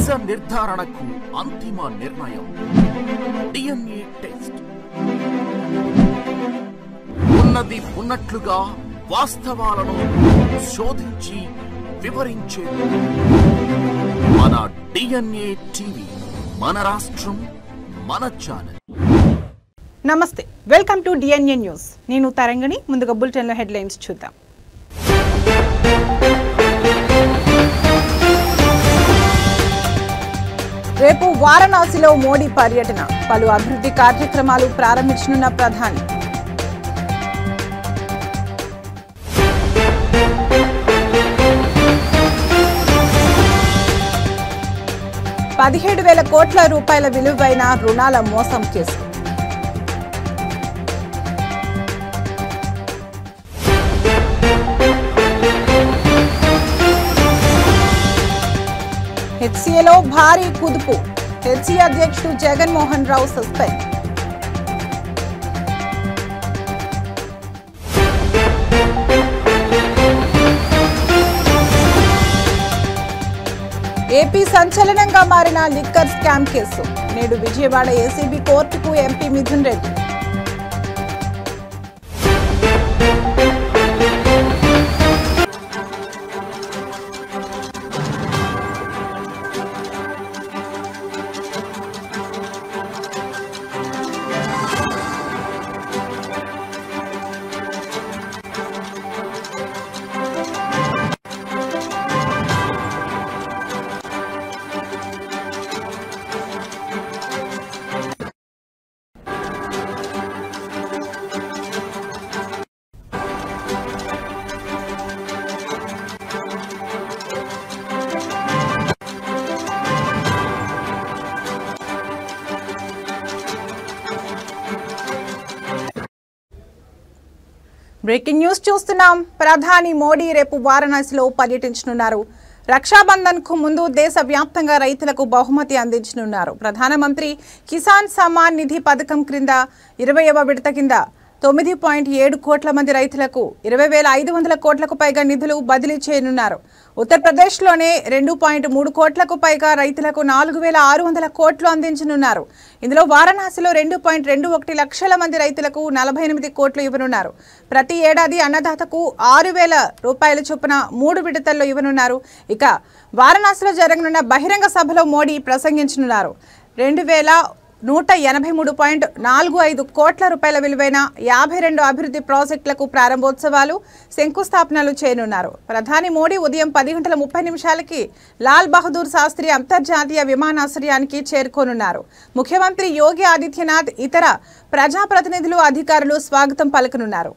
నిజ నిర్ధారణకు అంతిమ నిర్ణయం DNA టెస్ట్. ఉన్నది ఉన్నట్లుగా వాస్తవాలను శోధించి వివరించే మన DNA టీవీ, మన రాష్ట్రం, మన ఛానల్. నమస్తే, వెల్కమ్ టు DNA న్యూస్. నేను తరంగిణి. ముందుగా బులెటిన్లో హెడ్లైన్స్ చూద్దాం. రేపు వారణాసిలో మోడీ పర్యటన, పలు అభివృద్ధి కార్యక్రమాలు ప్రారంభించనున్న ప్రధాని. ₹17,000 కోట్ల విలువైన రుణాల మోసం కేసు. హెచ్సిఏలో భారీ కుదుపు, హెచ్సిఏ అధ్యక్షుడు జగన్మోహన్ రావు సస్పెండ్. ఏపీ సంచలనంగా మారిన లిక్కర్ స్కామ్ కేసు. నేడు విజయవాడ ఏసీబీ కోర్టుకు MP Mithun Reddy. Breaking news చూస్తున్నాం. ప్రధాని మోడీ రేపు వారణాసిలో పర్యటించనున్నారు. రక్షాబంధన్ కు ముందు దేశవ్యాప్తంగా రైతులకు బహుమతి అందించనున్నారు. ప్రధానమంత్రి కిసాన్ సమ్మాన్ నిధి పథకం క్రింద 20వ విడత కింద 9.7 కోట్ల మంది రైతులకు 20,500 కోట్లకు పైగా నిధులు బదిలీ చేయనున్నారు. ఉత్తరప్రదేశ్లోనే 2.3 కోట్లకు పైగా రైతులకు 4,600 కోట్లు అందించనున్నారు. ఇందులో వారణాసిలో 2.21 లక్షల మంది రైతులకు 48 కోట్లు ఇవ్వనున్నారు. ప్రతి ఏడాది అన్నదాతకు ₹6,000 చొప్పున 3 విడతల్లో ఇవ్వనున్నారు. ఇక వారణాసిలో జరగనున్న బహిరంగ సభలో మోడీ ప్రసంగించనున్నారు. 2,183.45 కోట్ల రూపాయల విలువైన 52 అభివృద్ధి ప్రాజెక్టులకు ప్రారంభోత్సవాలు, శంకుస్థాపనలు చేయనున్నారు. ప్రధాని మోడీ ఉదయం 10:30 లాల్ బహదూర్ శాస్త్రి అంతర్జాతీయ విమానాశ్రయానికి చేరుకోనున్నారు. ముఖ్యమంత్రి యోగి ఆదిత్యనాథ్, ఇతర ప్రజాప్రతినిధులు, అధికారులు స్వాగతం పలకనున్నారు.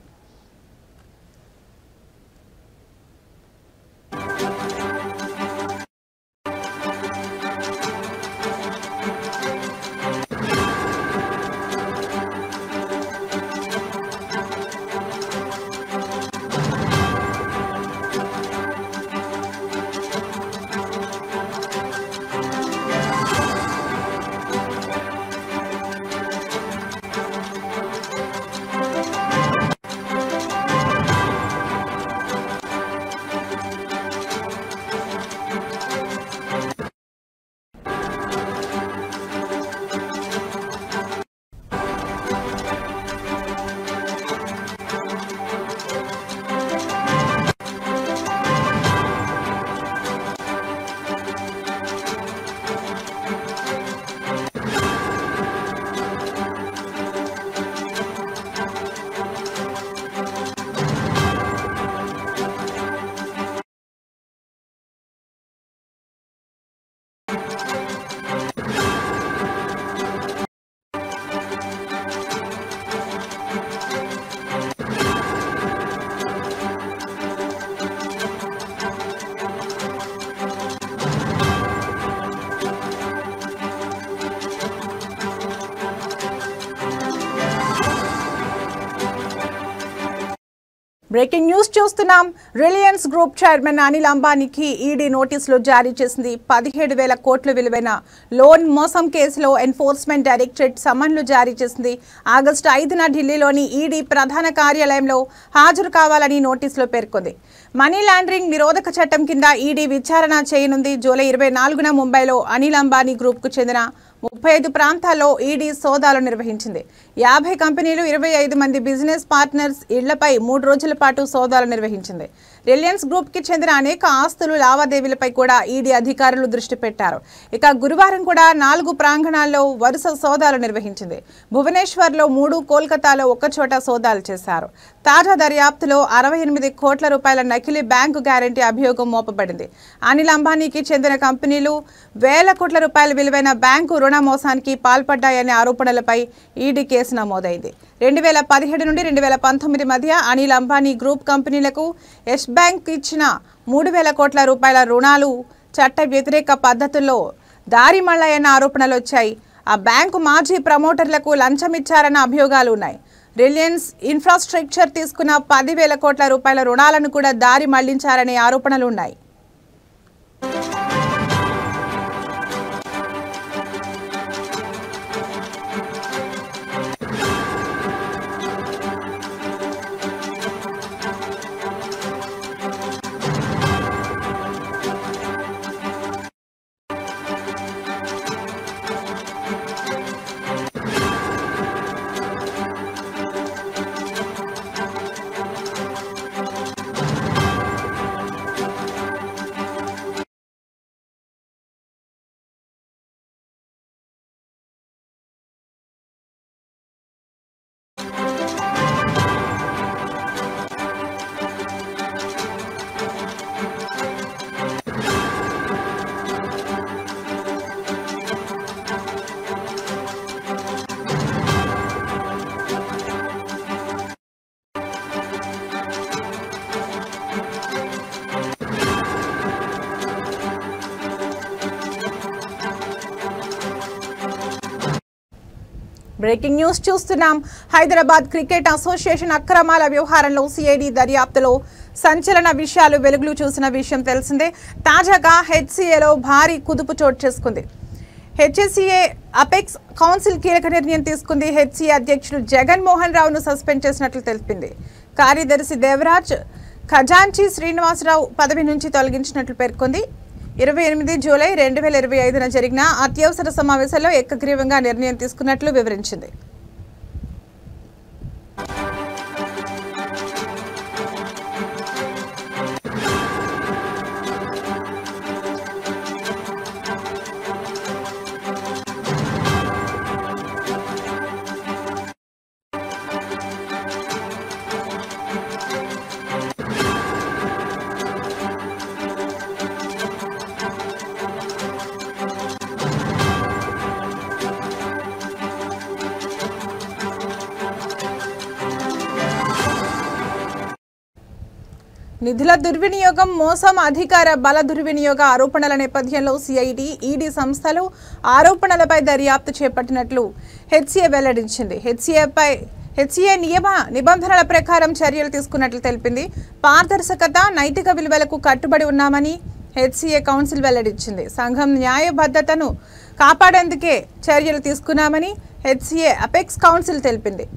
బ్రేకింగ్ న్యూస్ చూస్తున్నాం. రిలయన్స్ గ్రూప్ చైర్మన్ అనిల్ అంబానీకి ఈడీ నోటీసులు జారీ చేసింది. 17,000 కోట్ల విలువైన లోన్ మోసం కేసులో ఎన్ఫోర్స్మెంట్ డైరెక్టరేట్ సమన్లు జారీ చేసింది. ఆగస్టు 5న ఢిల్లీలోని ఈడీ ప్రధాన కార్యాలయంలో హాజరు కావాలని నోటీసులో పేర్కొంది. మనీ లాండరింగ్ నిరోధక చట్టం కింద ఈడీ విచారణ చేయనుంది. జూలై 24న ముంబైలో అనిల్ అంబానీ గ్రూప్కు చెందిన 35 ప్రాంతాల్లో ఈడీ సోదాలు నిర్వహించింది. 50 కంపెనీలు, 25 మంది బిజినెస్ పార్ట్నర్స్ ఇళ్లపై 3 రోజుల పాటు సోదాలు నిర్వహించింది. రిలయన్స్ గ్రూప్కి చెందిన అనేక ఆస్తులు లావాదేవీలపై కూడా ఈడీ అధికారులు దృష్టి పెట్టారు. ఇక గురువారం కూడా 4 ప్రాంగణాల్లో వరుస సోదాలు నిర్వహించింది. భువనేశ్వర్లో 3, కోల్కతాలో ఒక్కచోట సోదాలు చేశారు. తాజా దర్యాప్తులో 68 కోట్ల రూపాయల నకిలీ బ్యాంకు గ్యారంటీ అభియోగం మోపబడింది. అనిల్ అంబానీకి చెందిన కంపెనీలు వేల కోట్ల రూపాయల విలువైన బ్యాంకు రుణ మోసానికి పాల్పడ్డాయనే ఆరోపణలపై ఈడీ కేసు నమోదైంది. 2017 నుండి 2019 మధ్య అనిల్ అంబానీ గ్రూప్ కంపెనీలకు యెస్ బ్యాంక్ ఇచ్చిన 3,000 కోట్ల రూపాయల రుణాలు చట్ట వ్యతిరేక పద్ధతుల్లో దారి మళ్లాయన్న ఆరోపణలు వచ్చాయి. ఆ బ్యాంకు మాజీ ప్రమోటర్లకు లంచమిచ్చారన్న అభియోగాలు ఉన్నాయి. రిలయన్స్ ఇన్ఫ్రాస్ట్రక్చర్ తీసుకున్న 10,000 కోట్ల రూపాయల రుణాలను కూడా దారి మళ్లించారనే ఆరోపణలు ఉన్నాయి. బ్రేకింగ్ న్యూస్ చూస్తున్నాం. హైదరాబాద్ క్రికెట్ అసోసియేషన్ అక్రమాల వ్యవహారంలో సిఐడి దర్యాప్తులో సంచలన విషయాలు వెలుగులు చూసిన విషయం తెలిసిందే. తాజాగా హెచ్సిఏలో భారీ కుదుపు చోటు చేసుకుంది. హెచ్సిఏ అపెక్స్ కౌన్సిల్ కీలక నిర్ణయం తీసుకుంది. హెచ్సిఏ అధ్యక్షుడు జగన్మోహన్ రావును సస్పెండ్ చేసినట్లు తెలిపింది. కార్యదర్శి దేవరాజ్ ఖజాంచి శ్రీనివాసరావు పదవి నుంచి తొలగించినట్లు పేర్కొంది. 28 జూలై 2025న జరిగిన అత్యవసర సమావేశంలో ఏకగ్రీవంగా నిర్ణయం తీసుకున్నట్లు వివరించింది. నిధుల దుర్వినియోగం, మోసం, అధికార బల దుర్వినియోగ ఆరోపణల నేపథ్యంలో సిఐడి, ఈడీ సంస్థలు ఆరోపణలపై దర్యాప్తు చేపట్టినట్లు హెచ్సిఏ వెల్లడించింది. హెచ్సిఏ నియమ నిబంధనల ప్రకారం చర్యలు తీసుకున్నట్లు తెలిపింది. పారదర్శకత, నైతిక విలువలకు కట్టుబడి ఉన్నామని హెచ్సిఏ కౌన్సిల్ వెల్లడించింది. సంఘం న్యాయబద్ధతను కాపాడేందుకే చర్యలు తీసుకున్నామని హెచ్సిఏ అపెక్స్ కౌన్సిల్ తెలిపింది.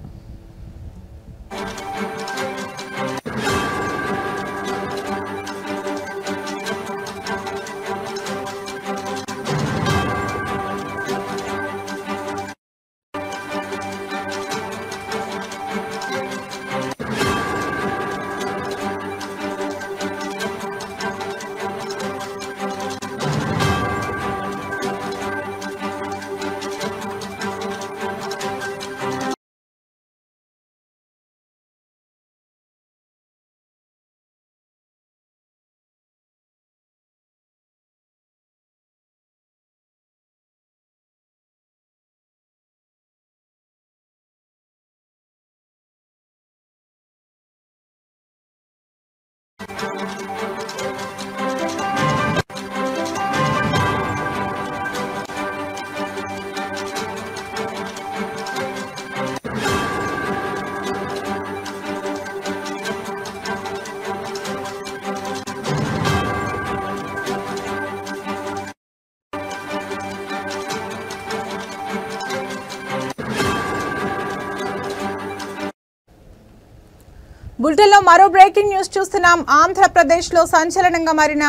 బులెటిన్లో మరో బ్రేకింగ్ న్యూస్ చూస్తున్నాం. ఆంధ్రప్రదేశ్లో సంచలనంగా మారిన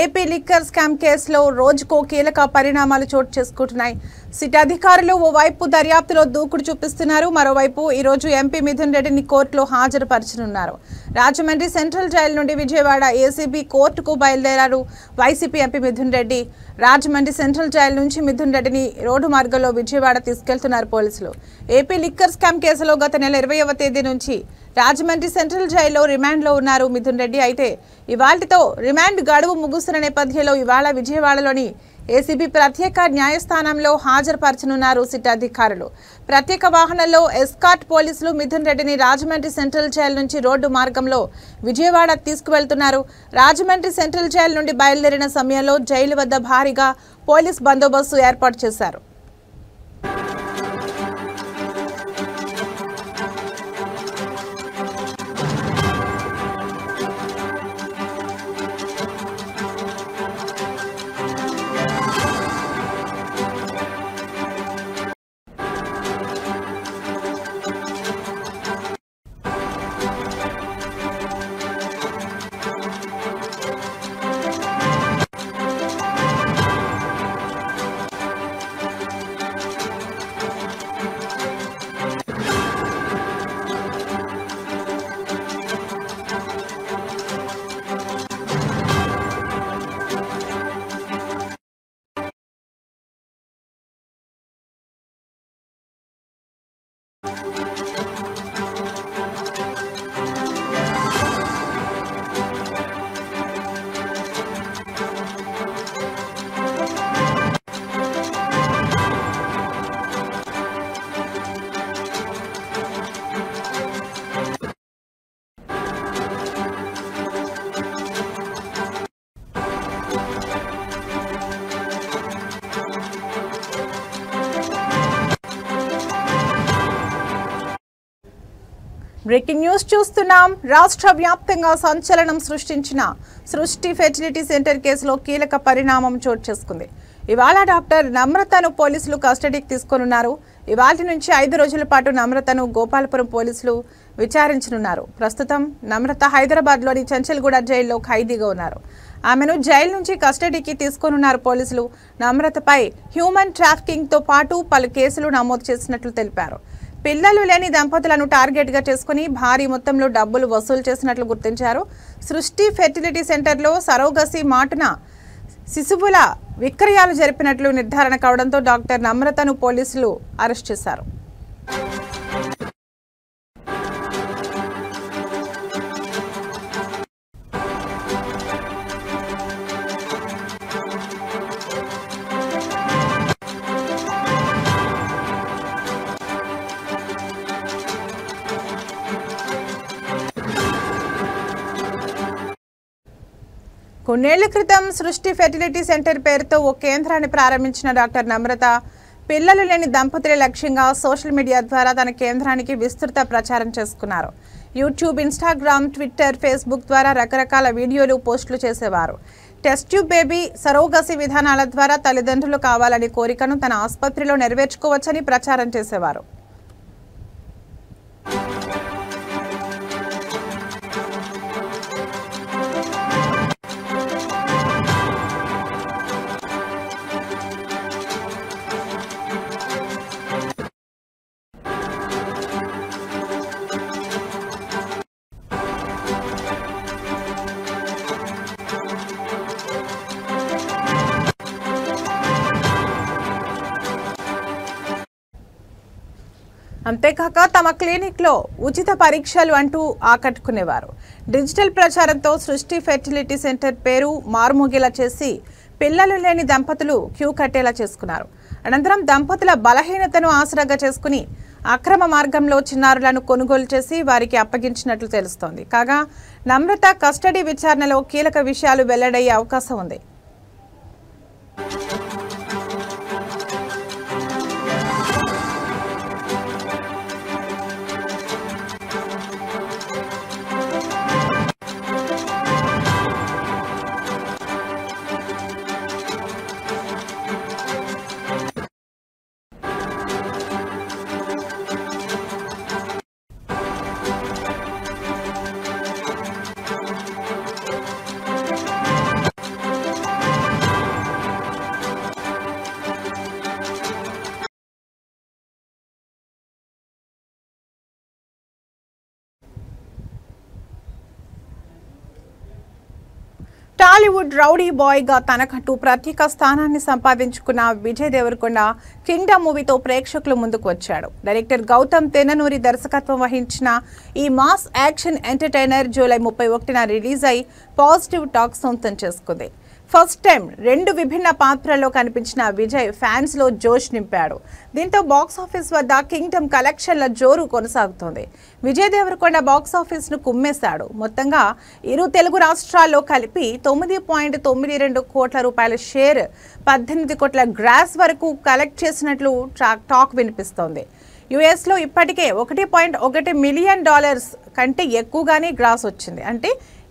ఏపీ లిక్కర్ స్కామ్ కేసులో రోజుకో కీలక పరిణామాలు చోటు చేసుకుంటున్నాయి. సిట్ అధికారులు ఓవైపు దర్యాప్తులో దూకుడు చూపిస్తున్నారు. మరోవైపు ఈరోజు ఎంపీ మిథున్ రెడ్డిని కోర్టులో హాజరుపరచనున్నారు. రాజమండ్రి సెంట్రల్ జైలు నుండి విజయవాడ ఏసీబీ కోర్టుకు బయలుదేరారు YCP MP Mithun Reddy. Rajahmundry central jail నుంచి మిథున్ రెడ్డిని రోడ్డు మార్గంలో విజయవాడ తీసుకెళ్తున్నారు పోలీసులు. ఏపీ లిక్కర్ స్కామ్ కేసులో గత నెల 20వ తేదీ నుంచి రాజమండ్రి సెంట్రల్ జైల్లో రిమాండ్లో ఉన్నారు మిథున్ రెడ్డి. అయితే ఇవాళ్టితో రిమాండ్ గడువు ముగుస్తున్న నేపథ్యంలో ఇవాళ విజయవాడలోని ఏసీబీ ప్రత్యేక న్యాయస్థానంలో హాజరుపరచనున్నారు సిట్ అధికారులు. ప్రత్యేక వాహనంలో ఎస్కార్ట్ పోలీసులు మిథున్ రెడ్డిని రాజమండ్రి సెంట్రల్ జైలు నుంచి రోడ్డు మార్గంలో విజయవాడ తీసుకువెళ్తున్నారు. రాజమండ్రి సెంట్రల్ జైలు నుండి బయలుదేరిన సమయంలో జైలు వద్ద భారీగా పోలీస్ బందోబస్తు ఏర్పాటు చేశారు. బ్రేకింగ్ న్యూస్ చూస్తున్నాం. రాష్ట్ర వ్యాప్తంగా సంచలనం సృష్టించిన సృష్టి ఫెర్టిలిటీ సెంటర్ కేసులో కీలక పరిణామం చోటు చేసుకుంది. ఇవాళ డాక్టర్ నమ్రతను పోలీసులు కస్టడీకి తీసుకొనున్నారు. ఇవాళ నుంచి 5 రోజుల పాటు నమ్రతను గోపాలపురం పోలీసులు విచారించనున్నారు. ప్రస్తుతం నమ్రత హైదరాబాద్లోని చంచల్గూడ జైల్లో ఖైదీగా ఉన్నారు. ఆమెను జైలు నుంచి కస్టడీకి తీసుకొనున్నారు పోలీసులు. నమ్రతపై హ్యూమన్ ట్రాఫికింగ్తో పాటు పలు కేసులు నమోదు చేసినట్లు తెలిపారు. పిల్లలు లేని దంపతులను టార్గెట్గా చేసుకుని భారీ మొత్తంలో డబ్బులు వసూలు చేసినట్లు గుర్తించారు. సృష్టి ఫెర్టిలిటీ సెంటర్లో సరోగసి మాటున శిశువుల విక్రయాలు జరిపినట్లు నిర్ధారణ కావడంతో డాక్టర్ నమ్రతను పోలీసులు అరెస్ట్ చేశారు. కొన్నేళ్ల క్రితం సృష్టి ఫెర్టిలిటీ సెంటర్ పేరుతో ఓ కేంద్రాన్ని ప్రారంభించిన డాక్టర్ నమ్రత పిల్లలు లేని దంపతుల లక్ష్యంగా సోషల్ మీడియా ద్వారా తన కేంద్రానికి విస్తృత ప్రచారం చేసుకున్నారు. యూట్యూబ్, ఇన్స్టాగ్రామ్, ట్విట్టర్, ఫేస్బుక్ ద్వారా రకరకాల వీడియోలు, పోస్టులు చేసేవారు. టెస్ట్ ట్యూబ్ బేబీ, సరోగసి విధానాల ద్వారా తల్లిదండ్రులు కావాలనే కోరికను తన ఆసుపత్రిలో నెరవేర్చుకోవచ్చని ప్రచారం చేసేవారు. అంతేకాక తమ క్లినిక్లో ఉచిత పరీక్షలు అంటూ ఆకట్టుకునేవారు. డిజిటల్ ప్రచారంతో సృష్టి ఫెర్టిలిటీ సెంటర్ పేరు మారుమోగేలా చేసి పిల్లలు లేని దంపతులు క్యూ కట్టేలా చేసుకున్నారు. అనంతరం దంపతుల బలహీనతను ఆసరాగా చేసుకుని అక్రమ మార్గంలో చిన్నారులను కొనుగోలు చేసి వారికి అప్పగించినట్లు తెలుస్తోంది. కాగా నమ్రత కస్టడీ విచారణలో కీలక విషయాలు వెల్లడయ్యే అవకాశం ఉంది. టాలీవుడ్ రౌడీ బాయ్ గా తనకంటూ ప్రత్యేక స్థానాన్ని సంపాదించుకున్న విజయ్ దేవరకొండ కింగ్డమ్ మూవీతో ప్రేక్షకుల ముందుకు వచ్చాడు. డైరెక్టర్ గౌతమ్ తెన్ననూరి దర్శకత్వం వహించిన ఈ మాస్ యాక్షన్ ఎంటర్టైనర్ జూలై 31న రిలీజ్ అయి పాజిటివ్ టాక్ సొంతం చేసుకుంది. ఫస్ట్ టైం 2 విభిన్న పాత్రల్లో కనిపించిన విజయ్ ఫ్యాన్స్ లో జోష్ నింపాడు. దీంతో బాక్సాఫీస్ వద్ద కింగ్డమ్ కలెక్షన్ల జోరు కొనసాగుతోంది. విజయ్ దేవరకొండ బాక్సాఫీస్ ను కుమ్మేశాడు. మొత్తంగా ఇరు తెలుగు రాష్ట్రాల్లో కలిపి 9.92 కోట్ల రూపాయల షేర్, 18 కోట్ల గ్రాస్ వరకు కలెక్ట్ చేసినట్లు టాక్ వినిపిస్తోంది. యుఎస్ లో ఇప్పటికే $1.1 మిలియన్ కంటే ఎక్కువగానే గ్రాస్ వచ్చింది. అంటే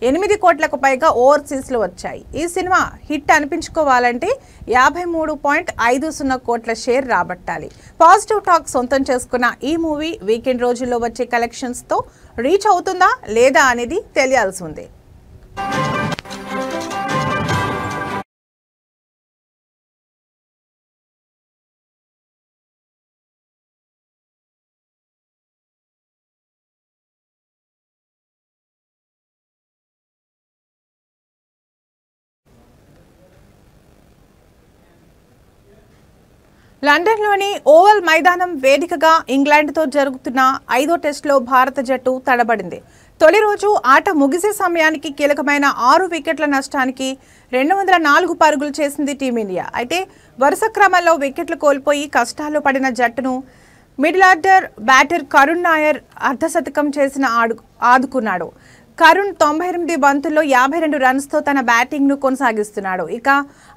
8 కోట్లకు పైగా ఓవర్సీస్ లో వచ్చాయి. ఈ సినిమా హిట్ అనిపించుకోవాలంటే 53.50 కోట్ల షేర్ రాబట్టాలి. పాజిటివ్ టాక్ సొంతం చేసుకున్న ఈ మూవీ వీకెండ్ రోజుల్లో వచ్చే కలెక్షన్స్ తో రీచ్ అవుతుందా లేదా అనేది తెలియాల్సి ఉంది. లండన్లోని ఓవల్ మైదానం వేదికగా ఇంగ్లాండ్తో జరుగుతున్న 5వ టెస్టులో భారత జట్టు తడబడింది. తొలి రోజు ఆట ముగిసే సమయానికి కీలకమైన 6 వికెట్ల నష్టానికి 204 పరుగులు చేసింది టీమిండియా. అయితే వరుస క్రమంలో వికెట్లు కోల్పోయి కష్టాల్లో పడిన జట్టును middle order batter Karun Nair అర్ధశతకం చేసిన ఆదుకున్నాడు. కరుణ్ 98 బంతుల్లో 52 రన్స్తో తన బ్యాటింగ్ను కొనసాగిస్తున్నాడు. ఇక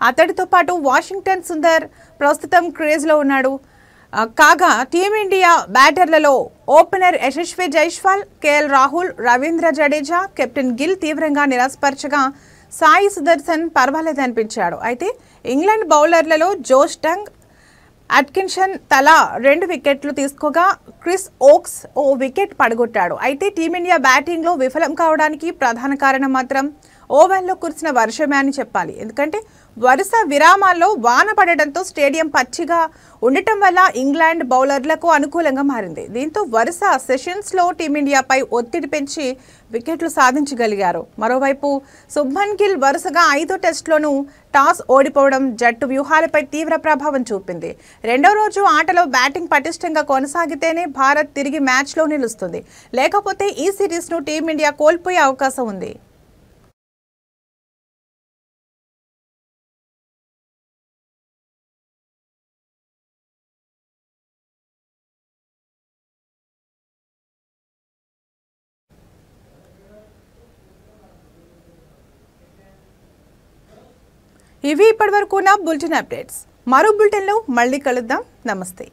అతడితో పాటు వాషింగ్టన్ సుందర్ ప్రస్తుతం క్రేజ్లో ఉన్నాడు. కాగా టీమిండియా బ్యాటర్లలో ఓపెనర్ యశస్వి జైస్వాల్, కేఎల్ రాహుల్, రవీంద్ర జడేజా, కెప్టెన్ గిల్ తీవ్రంగా నిరాశపరచగా సాయి సుదర్శన్ పర్వాలేదనిపించాడు. అయితే ఇంగ్లాండ్ బౌలర్లలో జోష్ టంగ్, అట్కిన్సన్ తలా 2 వికెట్లు తీసుకోగా క్రిస్ ఓక్స్ ఓ వికెట్ పడగొట్టాడు. అయితే టీమిండియా బ్యాటింగ్లో విఫలం కావడానికి ప్రధాన కారణం మాత్రం ఓవెన్లో కురిసిన వర్షమే అని చెప్పాలి. ఎందుకంటే వరుస విరామాల్లో వాన పడడంతో స్టేడియం పచ్చిగా ఉండటం వల్ల ఇంగ్లాండ్ బౌలర్లకు అనుకూలంగా మారింది. దీంతో వరుస సెషన్స్లో టీమిండియాపై ఒత్తిడి పెంచి వికెట్లు సాధించగలిగారు. మరోవైపు శుభ్మన్ గిల్ వరుసగా 5వ టెస్టులోనూ టాస్ ఓడిపోవడం జట్టు వ్యూహాలపై తీవ్ర ప్రభావం చూపింది. రెండో రోజు ఆటలో బ్యాటింగ్ పటిష్టంగా కొనసాగితేనే భారత్ తిరిగి మ్యాచ్లో నిలుస్తుంది. లేకపోతే ఈ సిరీస్ను టీమిండియా కోల్పోయే అవకాశం ఉంది. ఇవి ఇప్పటివరకు ఉన్న బులెటిన్ అప్డేట్స్. మరో బులెటిన్లో మళ్ళీ కలుద్దాం. నమస్తే.